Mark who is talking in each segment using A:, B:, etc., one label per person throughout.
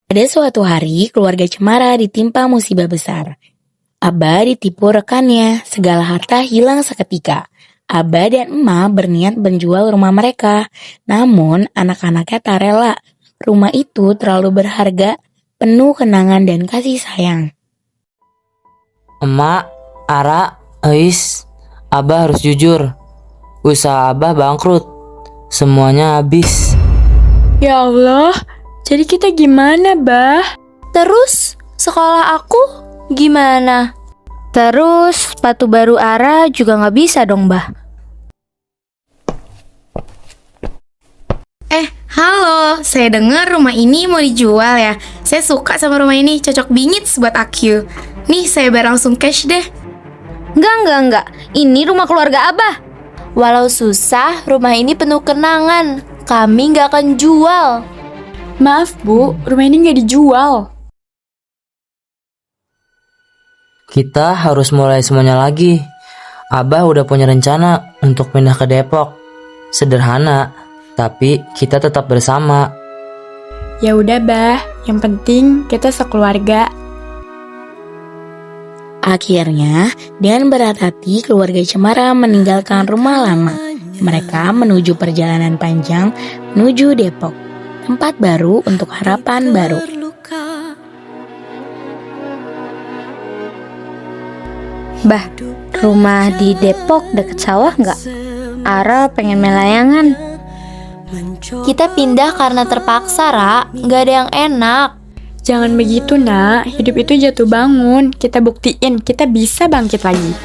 A: Pada suatu hari, keluarga Cemara ditimpa musibah besar. Abah ditipu rekannya, segala harta hilang seketika. Abah dan emak berniat menjual rumah mereka. Namun, anak-anaknya tak rela. Rumah itu terlalu berharga, penuh kenangan dan kasih sayang.
B: Emak, Ara, Ais, Abah harus jujur. Usaha Abah bangkrut. Semuanya habis.
C: Ya Allah, jadi kita gimana, Bah?
D: Terus sekolah aku gimana? Terus sepatu baru Ara juga nggak bisa dong, Bah.
E: Halo, saya dengar rumah ini mau dijual ya. Saya suka sama rumah ini, cocok bingit buat aku. Nih, saya bayar langsung cash deh.
D: Enggak. Ini rumah keluarga Abah. Walau susah, rumah ini penuh kenangan. Kami nggak akan jual.
C: Maaf, Bu, rumah ini nggak dijual.
B: Kita harus mulai semuanya lagi. Abah udah punya rencana untuk pindah ke Depok. Sederhana, tapi kita tetap bersama.
C: Ya udah, Bah. Yang penting kita sekeluarga.
A: Akhirnya, dengan berat hati keluarga Cemara meninggalkan rumah lama. Mereka menuju perjalanan panjang menuju Depok, tempat baru untuk harapan baru.
D: Bah, rumah di Depok deket sawah nggak? Ara pengen main layangan. Kita pindah karena terpaksa, Ra. Nggak ada yang enak.
C: Jangan begitu, Nak. Hidup itu jatuh bangun. Kita buktiin kita bisa bangkit lagi.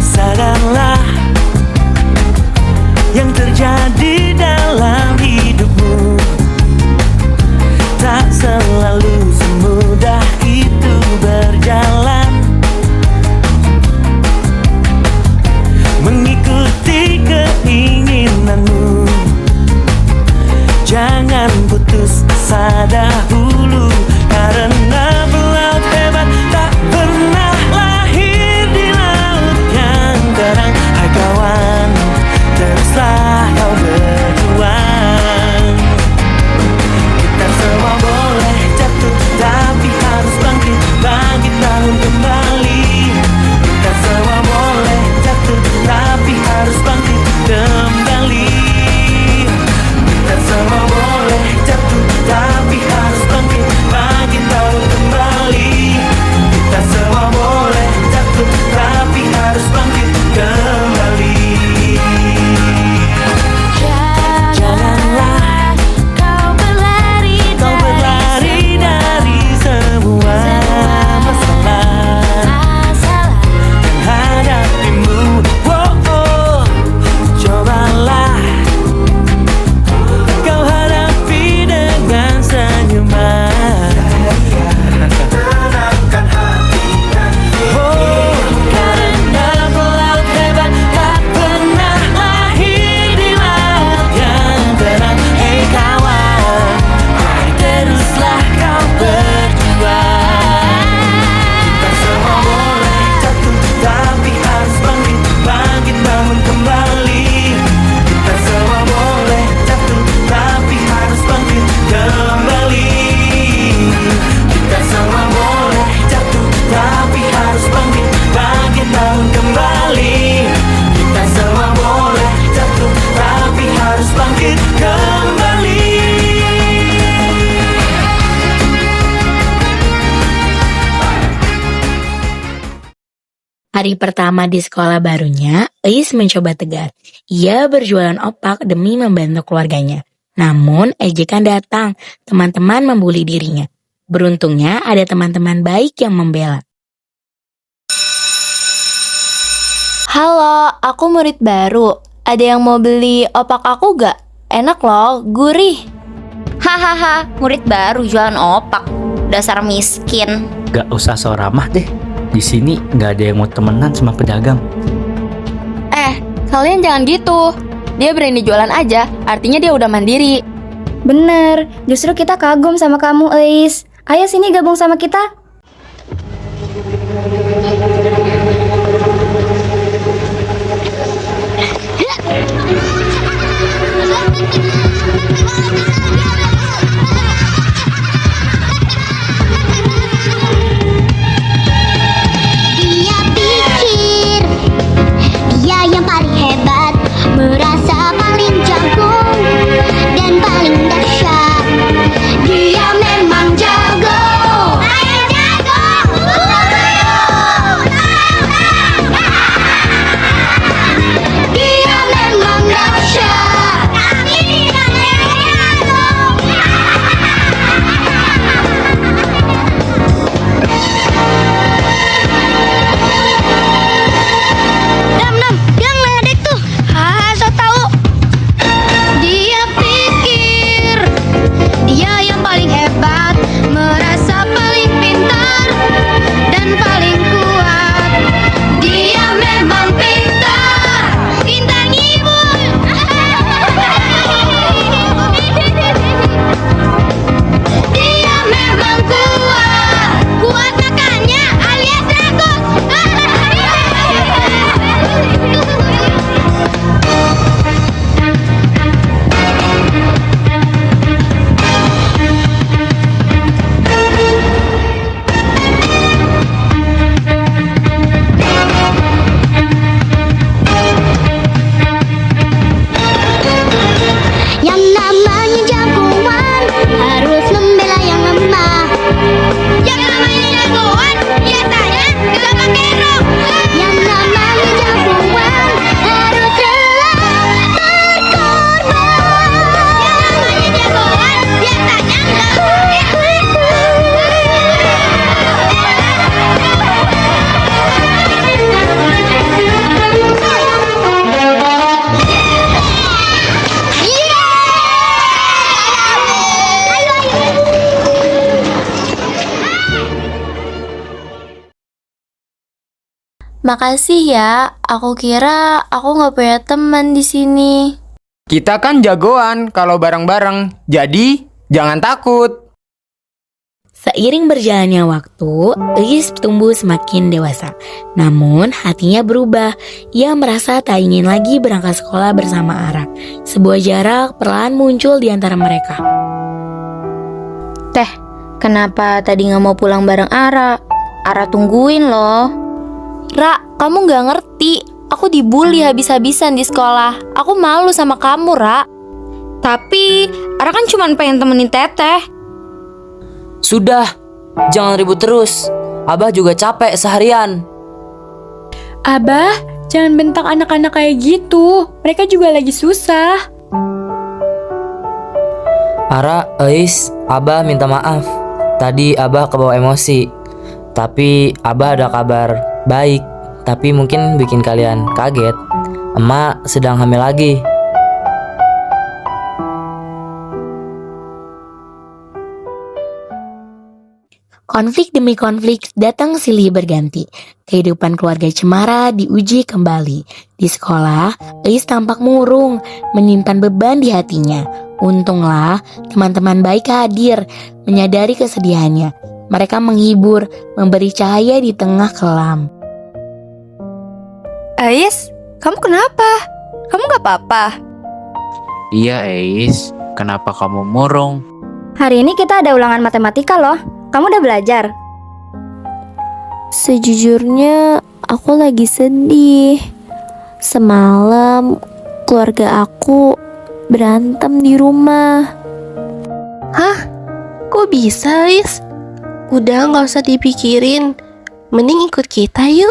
F: Sadarlah yang terjadi dalam hidupmu, tak selalu semudah itu berjalan. Mengikuti keinginanmu, jangan putus asa dahulu, karena pelaut hebat tak pernah lahir di laut yang terang. Hai kawan, teruslah kau berjuang. Kita semua boleh jatuh, tapi harus bangkit, bangkit bangun kembali. Kita semua boleh jatuh, tapi harus bangkit kembali. Kita semua boleh jatuh, tapi harus bangkit, bangkit bangun kembali. Kita semua boleh jatuh, tapi harus bangkit kembali. Janganlah kau berlari dari semua masalah yang hadapimu. Cobalah kau hadapi dengan senyuman. Karena pelaut hebat tak pernah lahir di laut yang terang. Hei kawan, teruslah kau berjuang. Kita semua boleh jatuh, tapi harus bangkit, bangkit bangun kembali. Kita semua boleh jatuh, tapi harus bangkit kembali. Kita semua boleh jatuh, tapi harus bangkit, bangkit bangun kembali. Kita semua boleh jatuh, tapi harus bangkit kembali.
A: Hari pertama di sekolah barunya, Ais mencoba tegar. Ia berjualan opak demi membantu keluarganya. Namun, ejekan datang, teman-teman membuli dirinya. Beruntungnya ada teman-teman baik yang membela.
D: Halo, aku murid baru. Ada yang mau beli opak aku gak? Enak loh, gurih. Hahaha, murid baru jualan opak. Dasar miskin.
G: Gak usah so ramah deh. Di sini nggak ada yang mau temenan sama pedagang.
D: Kalian jangan gitu.
H: Dia berani jualan aja, artinya dia udah mandiri.
I: Bener, justru kita kagum sama kamu, Eis. Ayo sini gabung sama kita.
J: Dia pikir dia yang paling hebat, merasa paling jago dan paling dahsyat. Dia memang jago. Ayo jago. Dia memang dahsyat. Kami tidak jago. Dam, dia ngeledek tuh. Haha, so tau. Dia pikir dia yang paling hebat, merasa paling pintar dan paling kuat. Dia memang pintar, pintar ngibul. Dia memang kuat, kuat makannya alias rakus. Yang namanya jagoan harus membela yang lemah. Yang namanya jagoan biasanya gak pakai rok. Yang namanya jagoan harus rela berkorban. Yang namanya jagoan biasanya gak pakai
D: Makasih ya, aku kira aku nggak punya teman di sini.
K: Kita kan jagoan kalau bareng-bareng, jadi jangan takut.
A: Seiring berjalannya waktu, Eis tumbuh semakin dewasa. Namun hatinya berubah. Ia merasa tak ingin lagi berangkat sekolah bersama Ara. Sebuah jarak perlahan muncul di antara mereka.
I: Teh, kenapa tadi nggak mau pulang bareng Ara? Ara tungguin loh.
D: Ra, kamu nggak ngerti. Aku dibully habis-habisan di sekolah. Aku malu sama kamu, Ra.
I: Tapi Ara kan cuma pengen temenin Teteh.
B: Sudah, jangan ribut terus. Abah juga capek seharian.
C: Abah, jangan bentak anak-anak kayak gitu. Mereka juga lagi susah.
B: Ara, Eis, Abah minta maaf. Tadi Abah kebawa emosi. Tapi Abah ada kabar baik, tapi mungkin bikin kalian kaget. Emak sedang hamil lagi.
A: Konflik demi konflik datang silih berganti. Kehidupan keluarga Cemara diuji kembali. Di sekolah, Eis tampak murung, menyimpan beban di hatinya. Untunglah teman-teman baik hadir, menyadari kesedihannya. Mereka menghibur, memberi cahaya di tengah kelam.
I: Ais, kamu kenapa? Kamu gak apa-apa?
G: Iya, Eis. Kenapa kamu murung?
I: Hari ini kita ada ulangan matematika loh. Kamu udah belajar?
D: Sejujurnya, aku lagi sedih. Semalam, keluarga aku berantem di rumah.
L: Hah? Kok bisa, Is? Udah gak usah dipikirin. Mending ikut kita yuk.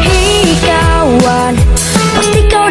J: Hei kawan, pasti kau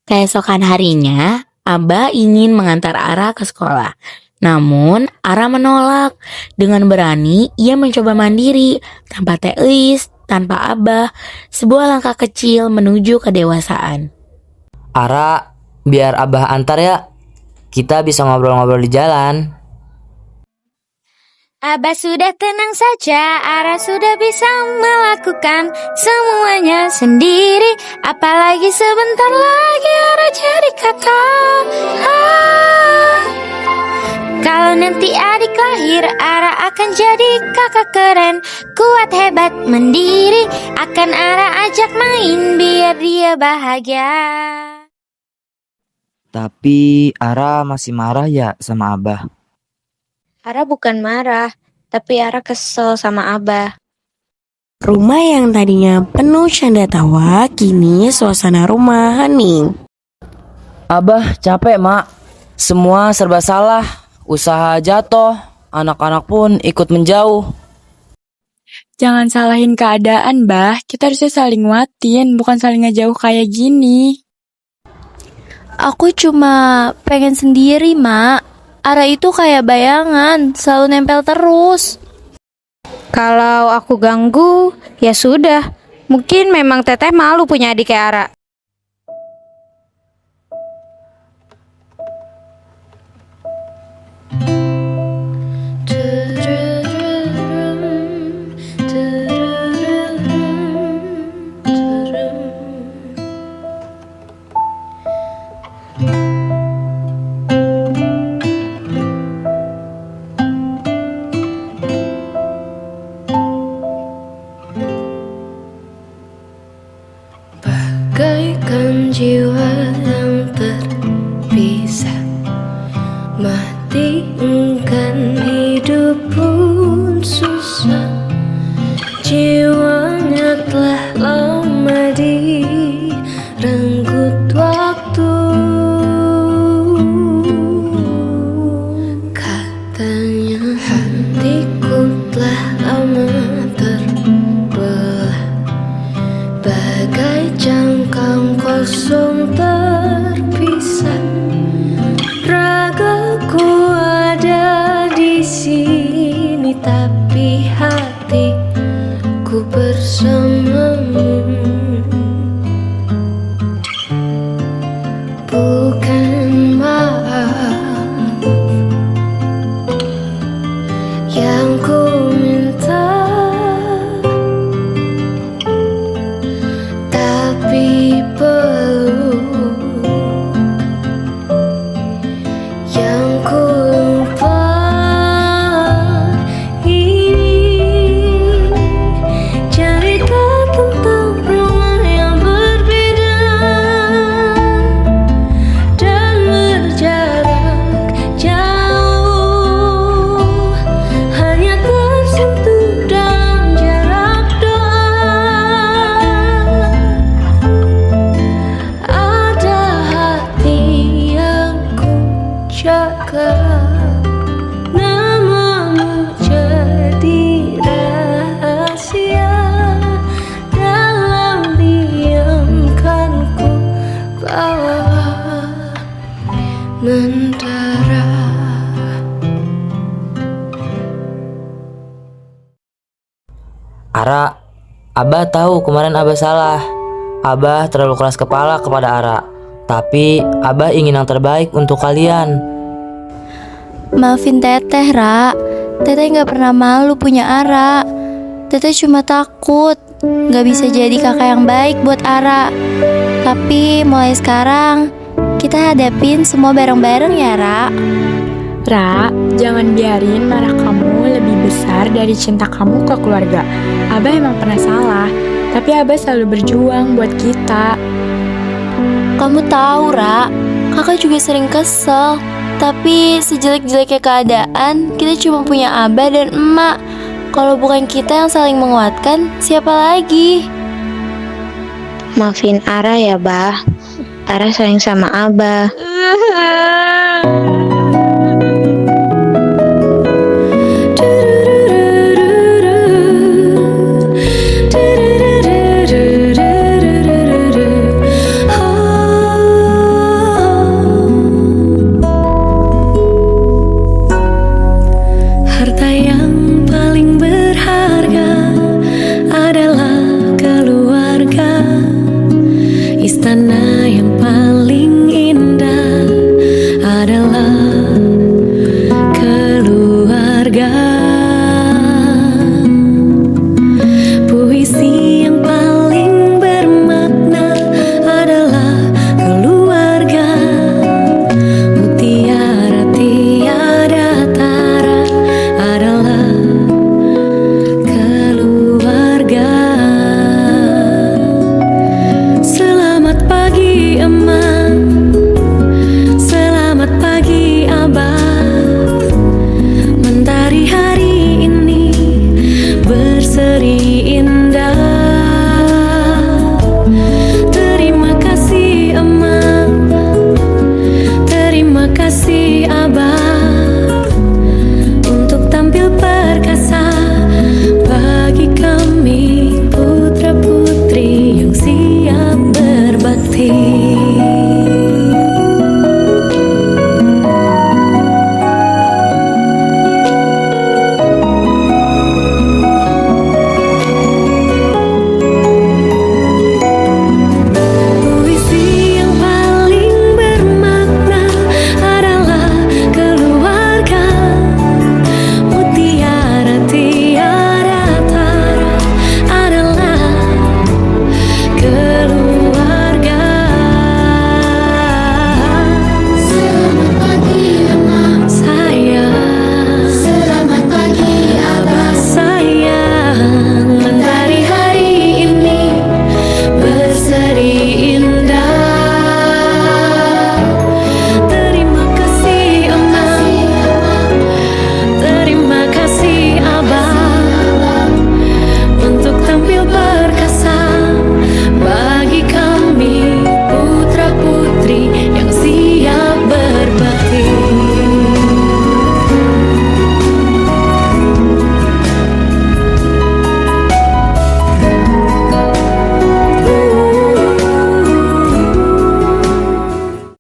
A: Keesokan harinya, Abah ingin mengantar Ara ke sekolah. Namun, Ara menolak. Dengan berani, ia mencoba mandiri, tanpa Teis, tanpa Abah, sebuah langkah kecil menuju kedewasaan.
B: Ara, biar Abah antar ya. Kita bisa ngobrol-ngobrol di jalan.
J: Abah sudah tenang saja, Ara sudah bisa melakukan semuanya sendiri. Apalagi sebentar lagi Ara jadi kakak. Kalau nanti adik lahir, Ara akan jadi kakak keren, kuat, hebat, mandiri. Akan Ara ajak main biar dia bahagia.
M: Tapi Ara masih marah ya sama Abah?
I: Ara bukan marah, tapi Ara kesel sama Abah.
A: Rumah yang tadinya penuh canda tawa, kini suasana rumah hening.
B: Abah capek, Mak. Semua serba salah. Usaha jatuh, anak-anak pun ikut menjauh.
C: Jangan salahin keadaan, Bah. Kita harusnya saling nguatin, bukan saling ngejauh kayak gini.
D: Aku cuma pengen sendiri, Mak. Ara itu kayak bayangan, selalu nempel terus.
I: Kalau aku ganggu, ya sudah. Mungkin memang Teteh malu punya adik kayak Ara.
N: Bagaikan jiwa yang terpisah, mati enggan, hidup pun susah. Jiwanya telah lama direnggut waktu. Katanya hatiku telah lama terbelah, bagai cangkang kosong terpisah. Ragaku ada di sini, tapi hatiku bersamamu. Bukan maaf yang ku minta, tapi peluk yang ku lupa. Ini cerita tentang rumah yang berbeda dan berjarak jauh, hanya tersentuh dalam jarak doa. Ada hati yang ku jaga, namamu jadi rahasia. Dalam diam kan ku bawa mendara.
B: Ara, Abah tahu kemarin Abah salah. Abah terlalu keras kepala kepada Ara. Tapi Abah ingin yang terbaik untuk kalian.
D: Maafin Teteh, Ra. Teteh gak pernah malu punya Ara. Teteh cuma takut gak bisa jadi kakak yang baik buat Ara. Tapi mulai sekarang kita hadapin semua bareng-bareng ya, Ra.
C: Ra, jangan biarin marah kamu lebih besar dari cinta kamu ke keluarga. Abah emang pernah salah, tapi Abah selalu berjuang buat kita.
D: Kamu tahu, Ra, kakak juga sering kesel. Tapi sejelek-jeleknya keadaan, kita cuma punya Abah dan Emak. Kalau bukan kita yang saling menguatkan, siapa lagi?
I: Maafin Ara ya, Bah. Ara sayang sama Abah.